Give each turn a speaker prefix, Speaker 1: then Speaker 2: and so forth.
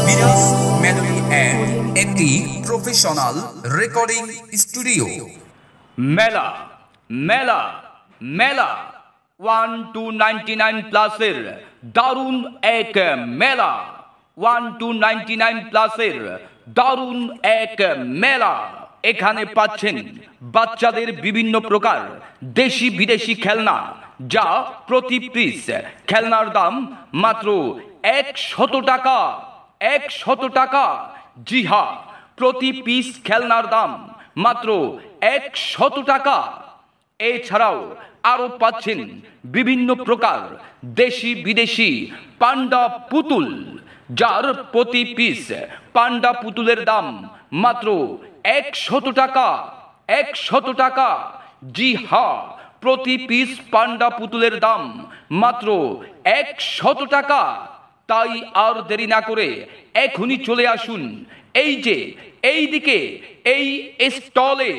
Speaker 1: বিরাজ melody and একটি professional recording studio.
Speaker 2: মেলা মেলা মেলা 1299 প্লাসের দারুণ এক মেলা। 1299 প্লাসের দারুণ এক মেলা। এখানে পাচ্ছেন বাচ্চাদের বিভিন্ন প্রকার দেশি বিদেশি খেলনা, যা প্রতি পিস খেলনার দাম মাত্র 100 টাকা। 100 টাকা। জি হ্যাঁ, প্রতি পিস খেলনার দাম মাত্র 100 টাকা। এছাড়াও আরো পাচ্ছেন বিভিন্ন প্রকার দেশি বিদেশি পান্ডা পুতুল, যার প্রতি পিস পান্ডা পুতুলের দাম মাত্র 100 টাকা। 100 টাকা। জি হ্যাঁ, প্রতি পিস পান্ডা পুতুলের দাম মাত্র 100 টাকা। তাই আর দেরি না করে এখনই চলে আসুন এই যে এই দিকে এই স্টলে।